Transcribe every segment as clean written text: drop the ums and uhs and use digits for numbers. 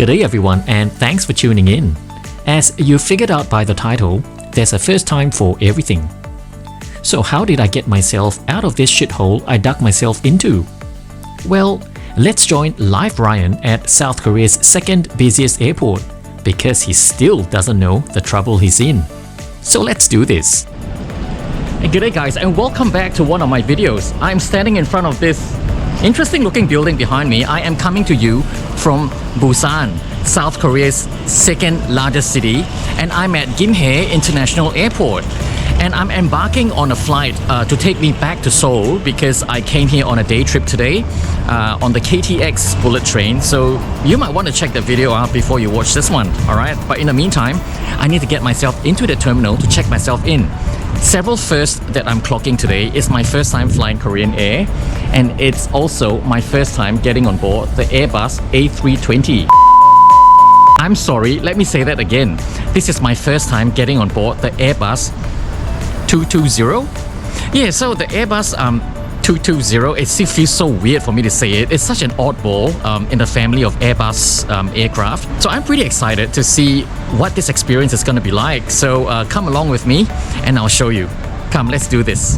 G'day everyone, and thanks for tuning in. As you figured out by the title, there's a first time for everything. So how did I get myself out of this shithole I dug myself into? Well, let's join Live Ryan at South Korea's second busiest airport, because he still doesn't know the trouble he's in. So let's do this. Hey, g'day guys, and welcome back to one of my videos. I'm standing in front of this interesting looking building behind me. I am coming to you from Busan, South Korea's second largest city, and I'm at Gimhae International Airport. And I'm embarking on a flight to take me back to Seoul because I came here on a day trip today on the KTX bullet train. So you might want to check the video out before you watch this one, alright? But in the meantime, I need to get myself into the terminal to check myself in. Several firsts that I'm clocking today. It's my first time flying Korean Air, and it's also my first time getting on board the Airbus A320. I'm sorry, let me say that again. This is my first time getting on board the Airbus 220? Yeah, so the Airbus 220, it still feels so weird for me to say it. It's such an oddball in the family of Airbus aircraft. So I'm pretty excited to see what this experience is going to be like. So come along with me and I'll show you. Come, let's do this.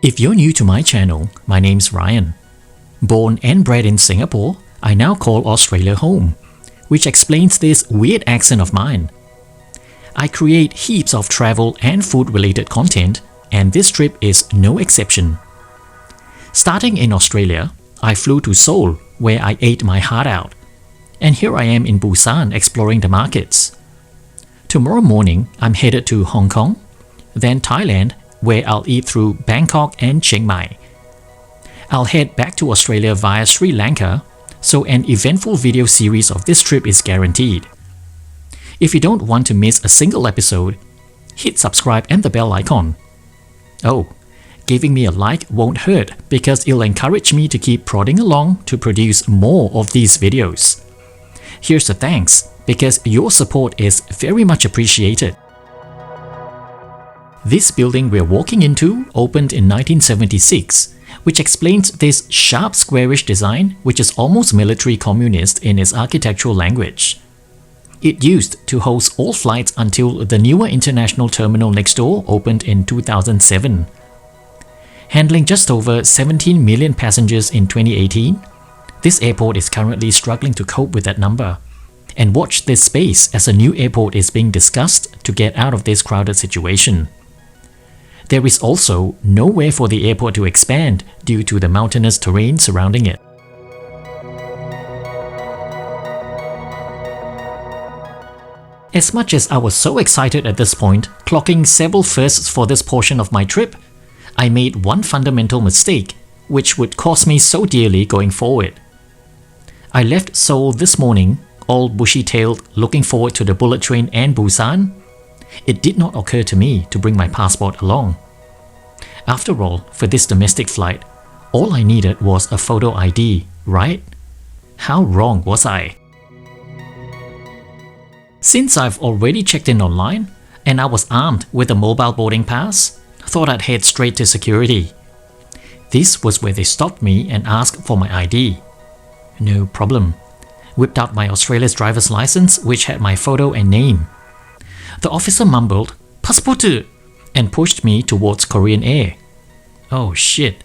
If you're new to my channel, my name's Ryan. Born and bred in Singapore, I now call Australia home, which explains this weird accent of mine. I create heaps of travel and food related content, and this trip is no exception. Starting in Australia, I flew to Seoul, where I ate my heart out. And here I am in Busan exploring the markets. Tomorrow morning, I'm headed to Hong Kong, then Thailand, where I'll eat through Bangkok and Chiang Mai. I'll head back to Australia via Sri Lanka, so an eventful video series of this trip is guaranteed. If you don't want to miss a single episode, hit subscribe and the bell icon. Oh, giving me a like won't hurt because it'll encourage me to keep prodding along to produce more of these videos. Here's the thanks, because your support is very much appreciated. This building we're walking into opened in 1976, which explains this sharp squarish design which is almost military communist in its architectural language. It used to host all flights until the newer international terminal next door opened in 2007. Handling just over 17 million passengers in 2018, this airport is currently struggling to cope with that number. And watch this space as a new airport is being discussed to get out of this crowded situation. There is also nowhere for the airport to expand due to the mountainous terrain surrounding it. As much as I was so excited at this point, clocking several firsts for this portion of my trip, I made one fundamental mistake, which would cost me so dearly going forward. I left Seoul this morning, all bushy-tailed, looking forward to the bullet train and Busan. It did not occur to me to bring my passport along. After all, for this domestic flight, all I needed was a photo ID, right? How wrong was I? Since I've already checked in online, and I was armed with a mobile boarding pass, thought I'd head straight to security. This was where they stopped me and asked for my ID. No problem. Whipped out my Australia's driver's license, which had my photo and name. The officer mumbled, "Passport," and pushed me towards Korean Air. Oh shit.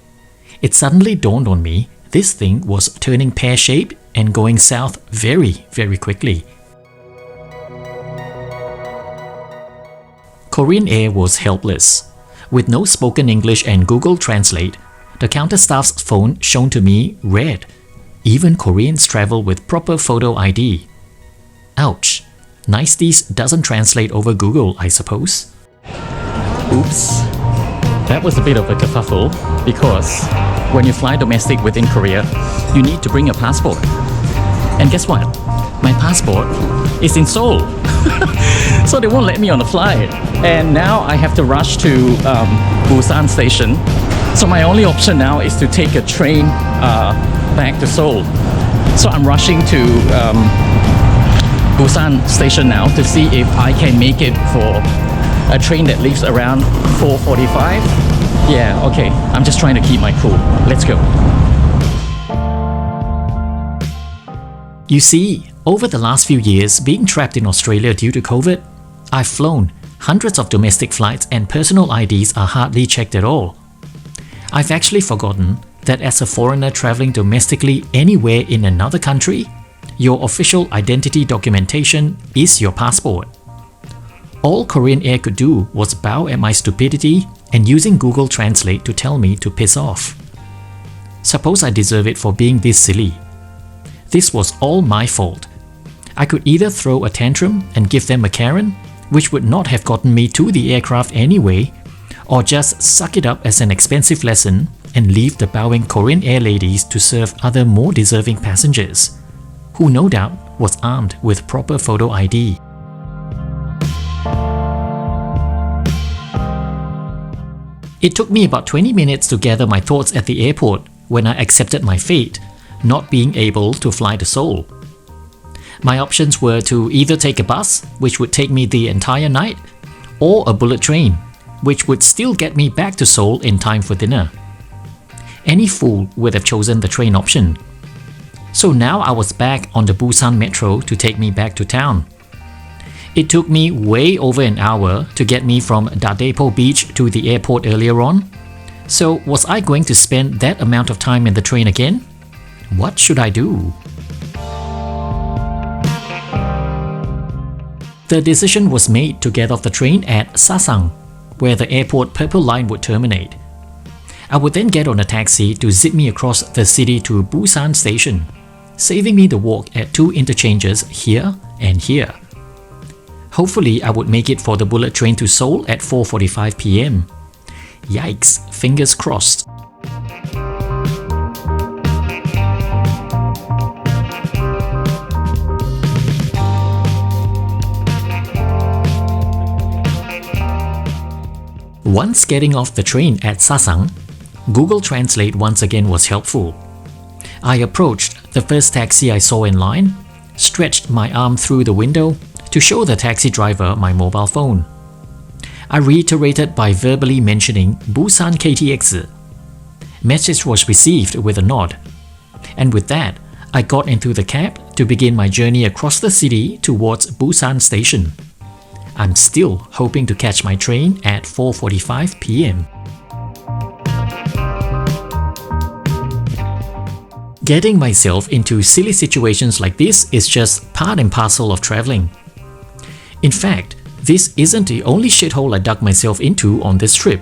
It suddenly dawned on me this thing was turning pear-shaped and going south very, very quickly. Korean Air was helpless. With no spoken English and Google Translate, the counter staff's phone shown to me red. Even Koreans travel with proper photo ID. Ouch. Niceties doesn't translate over Google, I suppose. Oops. That was a bit of a kerfuffle because when you fly domestic within Korea, you need to bring a passport. And guess what? My passport is in Seoul. So they won't let me on the flight. And now I have to rush to Busan station. So my only option now is to take a train back to Seoul. So I'm rushing to Busan station now to see if I can make it for a train that leaves around 4:45. Yeah, okay. I'm just trying to keep my cool. Let's go. You see, over the last few years, being trapped in Australia due to COVID, I've flown hundreds of domestic flights and personal IDs are hardly checked at all. I've actually forgotten that as a foreigner traveling domestically anywhere in another country, your official identity documentation is your passport. All Korean Air could do was bow at my stupidity and using Google Translate to tell me to piss off. Suppose I deserve it for being this silly. This was all my fault. I could either throw a tantrum and give them a Karen, which would not have gotten me to the aircraft anyway, or just suck it up as an expensive lesson and leave the bowing Korean Air ladies to serve other more deserving passengers, who no doubt was armed with proper photo ID. It took me about 20 minutes to gather my thoughts at the airport when I accepted my fate, not being able to fly to Seoul. My options were to either take a bus, which would take me the entire night, or a bullet train, which would still get me back to Seoul in time for dinner. Any fool would have chosen the train option. So now I was back on the Busan metro to take me back to town. It took me way over an hour to get me from Dadepo Beach to the airport earlier on. So was I going to spend that amount of time in the train again? What should I do? The decision was made to get off the train at Sasang, where the airport Purple Line would terminate. I would then get on a taxi to zip me across the city to Busan station, saving me the walk at 2 interchanges here and here. Hopefully I would make it for the bullet train to Seoul at 4:45 PM. Yikes, fingers crossed. Once getting off the train at Sasang, Google Translate once again was helpful. I approached the first taxi I saw in line, stretched my arm through the window to show the taxi driver my mobile phone. I reiterated by verbally mentioning Busan KTX. Message was received with a nod. And with that, I got into the cab to begin my journey across the city towards Busan station. I'm still hoping to catch my train at 4:45 PM. Getting myself into silly situations like this is just part and parcel of traveling. In fact, this isn't the only shithole I dug myself into on this trip.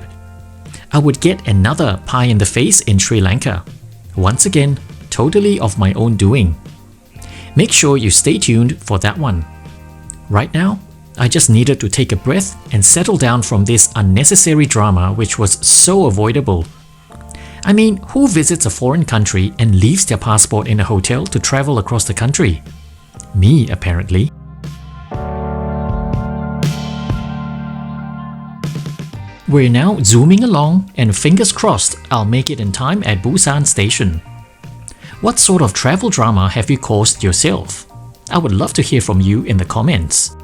I would get another pie in the face in Sri Lanka. Once again, totally of my own doing. Make sure you stay tuned for that one. Right now, I just needed to take a breath and settle down from this unnecessary drama which was so avoidable. I mean, who visits a foreign country and leaves their passport in a hotel to travel across the country? Me, apparently. We're now zooming along and fingers crossed I'll make it in time at Busan station. What sort of travel drama have you caused yourself? I would love to hear from you in the comments.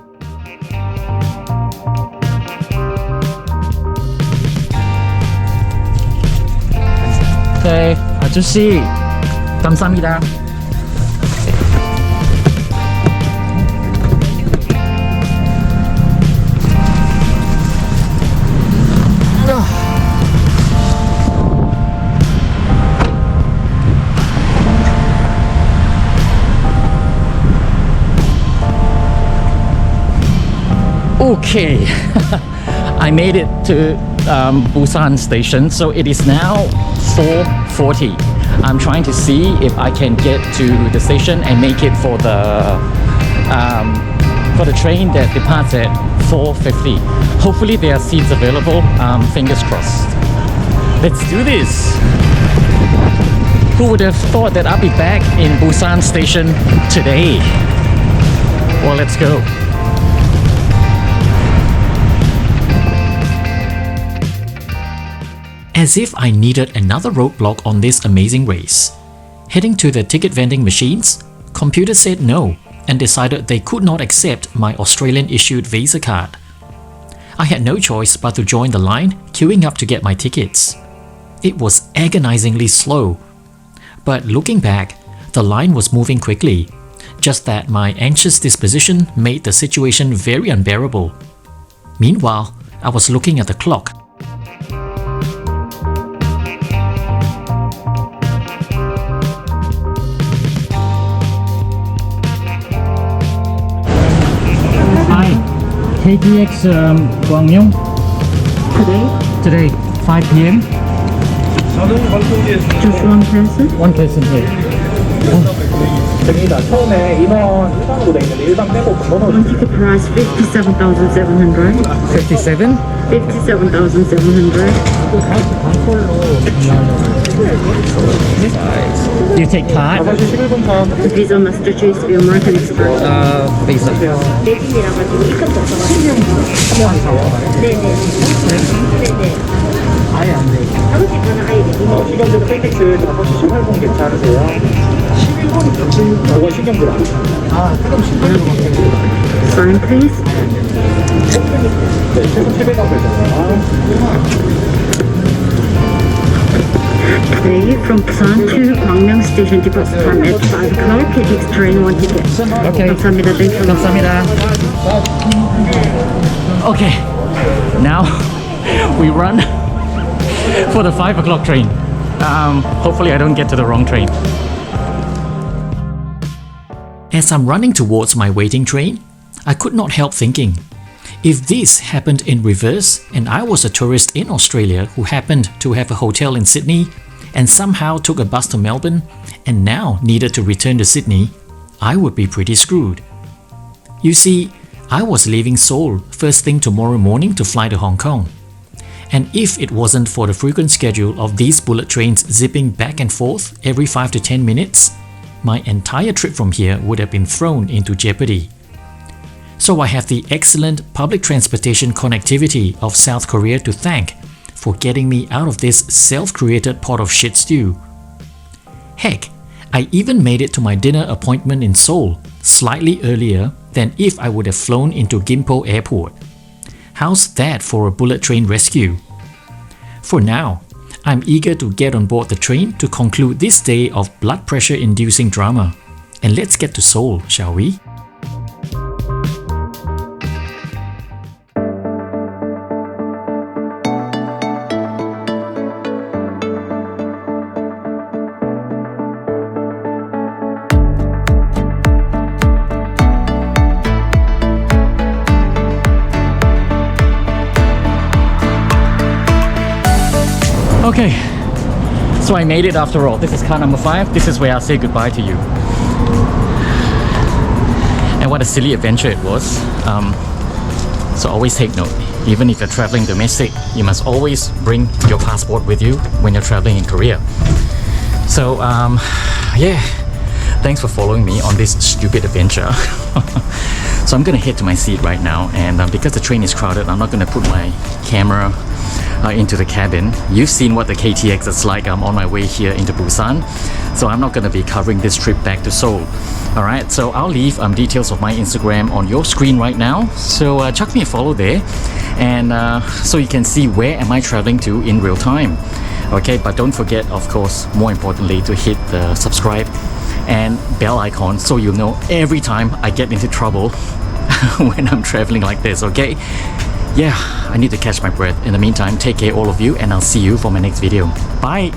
네, 아저씨 감사합니다. Okay, I made it to Busan station, so it is now 4:40. I'm trying to see if I can get to the station and make it for the train that departs at 4:50. Hopefully there are seats available, fingers crossed. Let's do this! Who would have thought that I'll be back in Busan station today? Well, let's go. As if I needed another roadblock on this amazing race. Heading to the ticket vending machines, computer said no and decided they could not accept my Australian issued Visa card. I had no choice but to join the line, queuing up to get my tickets. It was agonizingly slow. But looking back, the line was moving quickly, just that my anxious disposition made the situation very unbearable. Meanwhile, I was looking at the clock. Hi, KTX Gwangyong. Today, 5 p.m. Just one person? One person here. 됩니다. 처음에 인원 일반으로 돼 있는데 일반 빼고 번호 One ticket price 57,700. 57? 57,700. You take card? 5시 11분 전 Visa, Master, Chase, American Express. Visa. 대진이라 가지고 이것도 없어가지고. 네네. 네네. 아예 안 돼. 아버지 거는 아예 돼. 신경들 KTX 5시 18분 괜찮으세요? 11분? 그건 신경들 안 돼. 아, 그럼 신경들 Sign, please. 네, 7,700원 결정입니다. Today, from Busan to Gwangyang Station, departure time at 5 o'clock. KTX train, one ticket. Okay. 감사합니다. Thank you. 감사합니다. Okay, now we run for the 5 o'clock train. Hopefully I don't get to the wrong train. As I'm running towards my waiting train, I could not help thinking, if this happened in reverse and I was a tourist in Australia who happened to have a hotel in Sydney and somehow took a bus to Melbourne and now needed to return to Sydney, I would be pretty screwed. You see, I was leaving Seoul first thing tomorrow morning to fly to Hong Kong. And if it wasn't for the frequent schedule of these bullet trains zipping back and forth every 5 to 10 minutes, my entire trip from here would have been thrown into jeopardy. So I have the excellent public transportation connectivity of South Korea to thank for getting me out of this self-created pot of shit stew. Heck, I even made it to my dinner appointment in Seoul slightly earlier than if I would have flown into Gimhae Airport. How's that for a bullet train rescue? For now, I'm eager to get on board the train to conclude this day of blood pressure-inducing drama. And let's get to Seoul, shall we? Okay, so I made it after all. This is car number 5. This is where I'll say goodbye to you. And what a silly adventure it was. So always take note, even if you're traveling domestic, you must always bring your passport with you when you're traveling in Korea. So yeah, thanks for following me on this stupid adventure. So I'm gonna head to my seat right now, and because the train is crowded, I'm not gonna put my camera into the cabin. You've seen what the KTX is like. I'm on my way here into Busan, so I'm not going to be covering this trip back to Seoul. Alright, so I'll leave details of my Instagram on your screen right now, so chuck me a follow there, and so you can see where am I traveling to in real time. Okay, but don't forget, of course, more importantly, to hit the subscribe and bell icon so you'll know every time I get into trouble when I'm traveling like this, okay? Yeah, I need to catch my breath. In the meantime, take care all of you, and I'll see you for my next video. Bye!